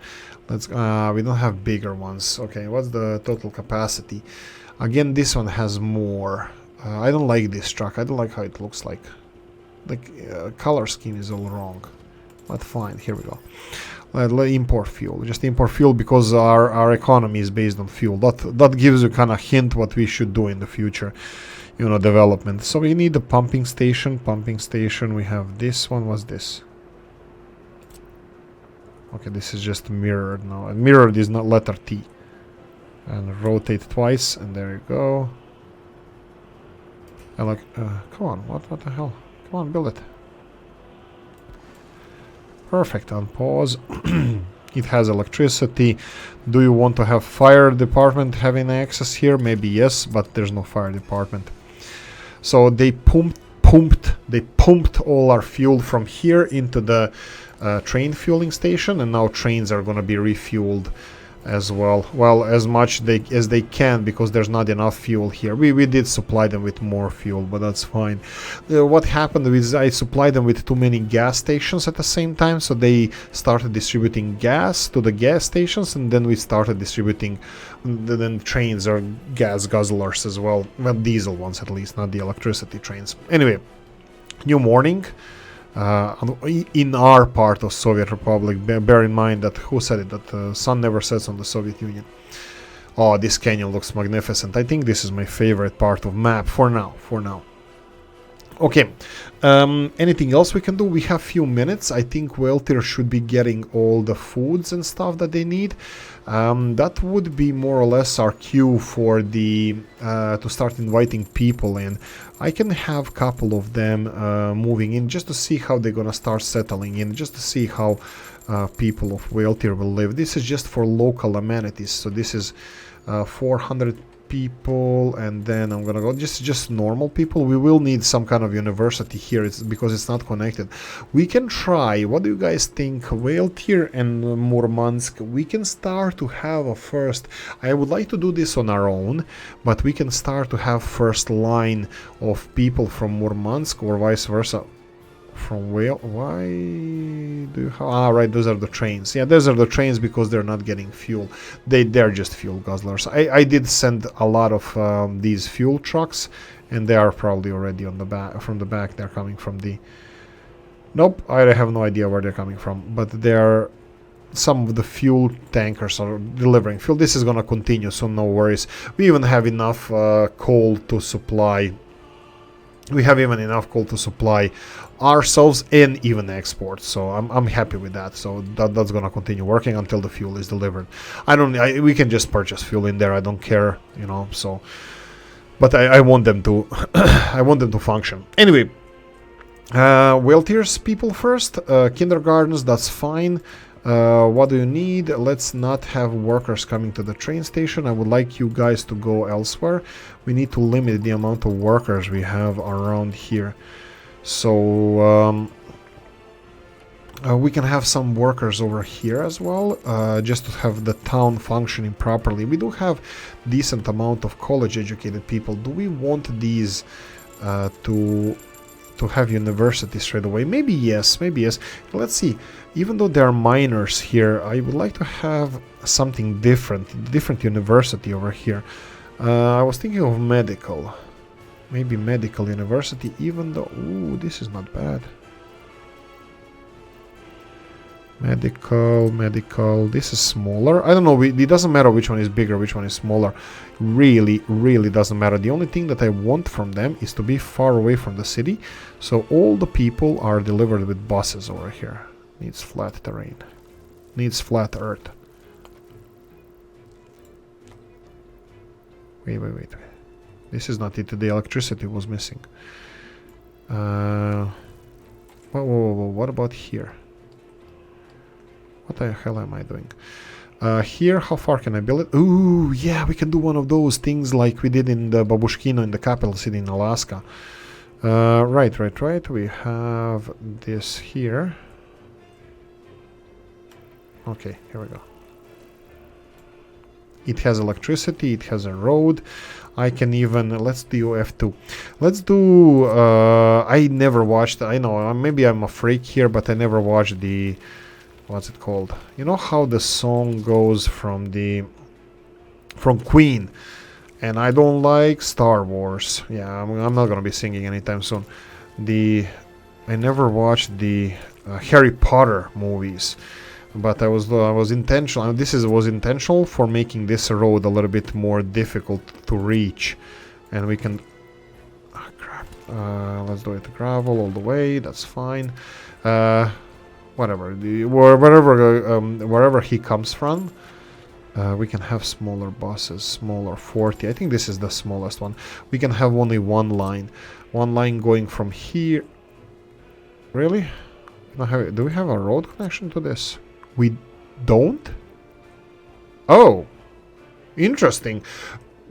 let's... we don't have bigger ones. Okay, what's the total capacity? Again, this one has more. I don't like this truck. I don't like how it looks like. The color scheme is all wrong. But fine, here we go. Let's import fuel. Just import fuel because our economy is based on fuel. That gives you kind of hint what we should do in the future. You know, development. So we need a pumping station. Pumping station. We have this one. What's this? Okay, this is just mirrored now. And mirrored is not letter T. And rotate twice, and there you go. And like, come on, what the hell? Come on, build it. Perfect, on pause. It has electricity. Do you want to have fire department having access here? Maybe yes, but there's no fire department. So they pumped all our fuel from here into the train fueling station, and now trains are going to be refueled as well. Well, as much as they can, because there's not enough fuel here. We did supply them with more fuel, but that's fine. What happened is I supplied them with too many gas stations at the same time, so they started distributing gas to the gas stations, and then we started distributing then trains or gas guzzlers as well. Well, diesel ones at least, not the electricity trains. Anyway, new morning. In our part of Soviet Republic, bear in mind that who said it, that the sun never sets on the Soviet Union. Oh, this canyon looks magnificent. I think this is my favorite part of map for now. Okay, anything else we can do? We have few minutes. I think Welter should be getting all the foods and stuff that they need. That would be more or less our cue for the to start inviting people in. I can have a couple of them moving in just to see how they're gonna start settling in, just to see how people of Welter will live. This is just for local amenities, so this is 400 people, and then I'm gonna go just normal people. We will need some kind of university here, because it's not connected. We can try. What do you guys think? Weltir and Murmansk, we can start to have a first. I would like to do this on our own, but we can start to have first line of people from Murmansk or vice versa. From where? Why do you have... right, those are the trains. Yeah, those are the trains because they're not getting fuel. They're just fuel guzzlers. I did send a lot of these fuel trucks, and they are probably already on the back. From the back, they're coming from the... Nope, I have no idea where they're coming from, but they're... Some of the fuel tankers are delivering fuel. This is gonna continue, so no worries. We even have enough coal to supply... We have even enough coal to supply ourselves and even export, so I'm happy with that. So that's gonna continue working until the fuel is delivered. We can just purchase fuel in there. I don't care, you know. So, but I want them to I want them to function. Anyway, Weltiers people first. Kindergartens, that's fine. What do you need? Let's not have workers coming to the train station. I would like you guys to go elsewhere. We need to limit the amount of workers we have around here. So We can have some workers over here as well, just to have the town functioning properly. We do have decent amount of college-educated people. Do we want these to have university straight away? Maybe yes, maybe yes. Let's see. Even though there are miners here, I would like to have something different university over here. I was thinking of medical. Maybe medical university, even though... Ooh, this is not bad. Medical, this is smaller. I don't know, it doesn't matter which one is bigger, which one is smaller. Really doesn't matter. The only thing that I want from them is to be far away from the city. So all the people are delivered with buses over here. Needs flat terrain. Needs flat earth. Wait. This is not it. The electricity was missing. Whoa. What about here? What the hell am I doing? Here, how far can I build it? Ooh, yeah, we can do one of those things like we did in the Babushkino, in the capital city in Alaska. Right. We have this here. Okay, here we go. It has electricity, it has a road. I can even... Let's do F2. Let's do... I never watched... I know, maybe I'm a freak here, but I never watched the... What's it called? You know how the song goes from Queen, and I don't like Star Wars. Yeah, I'm not gonna be singing anytime soon. I never watched the Harry Potter movies, but I was intentional. Was intentional for making this road a little bit more difficult to reach, and we can. Oh, crap. Let's do it gravel all the way. That's fine. Whatever, wherever he comes from, we can have smaller buses, smaller 40. I think this is the smallest one. We can have only one line going from here. Really? Do we have a road connection to this? We don't? Oh, interesting.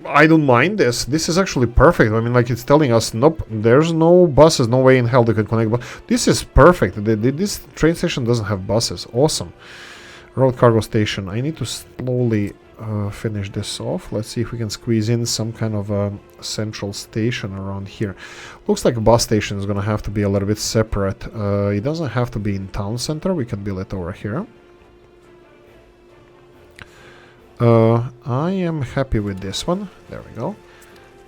I don't mind this. This is actually perfect. I mean, like, it's telling us, nope, there's no buses, no way in hell they can connect. But this is perfect. This train station doesn't have buses. Awesome. Road cargo station. I need to slowly finish this off. Let's see if we can squeeze in some kind of a central station around here. Looks like a bus station is going to have to be a little bit separate. It doesn't have to be in town center. We can build it over here. I am happy with this one. There we go.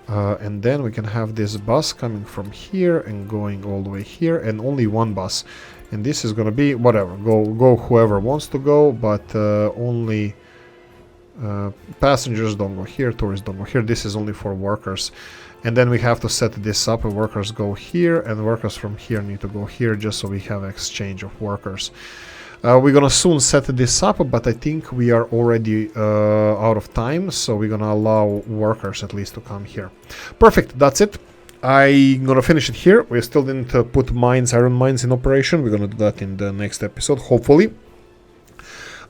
And then we can have this bus coming from here and going all the way here, and only one bus. And this is gonna be whatever. Go whoever wants to go, but only passengers don't go here, tourists don't go here. This is only for workers. And then we have to set this up, and workers go here, and workers from here need to go here, just so we have exchange of workers. We're gonna soon set this up, but I think we are already out of time, so we're gonna allow workers at least to come here. Perfect, that's it. I'm gonna finish it here. We still didn't put iron mines in operation. We're gonna do that in the next episode, hopefully.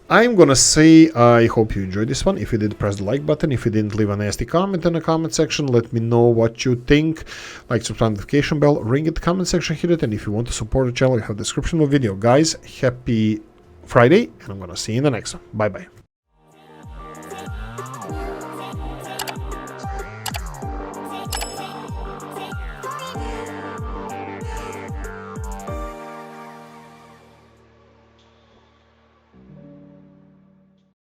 I'm gonna say I hope you enjoyed this one. If you did, press the like button. If you didn't, leave a nasty comment in the comment section. Let me know what you think. Like, subscribe, notification bell, ring it, comment section, hit it. And if you want to support the channel, you have the description of the video. Guys, happy Friday, and I'm gonna see you in the next one. Bye bye.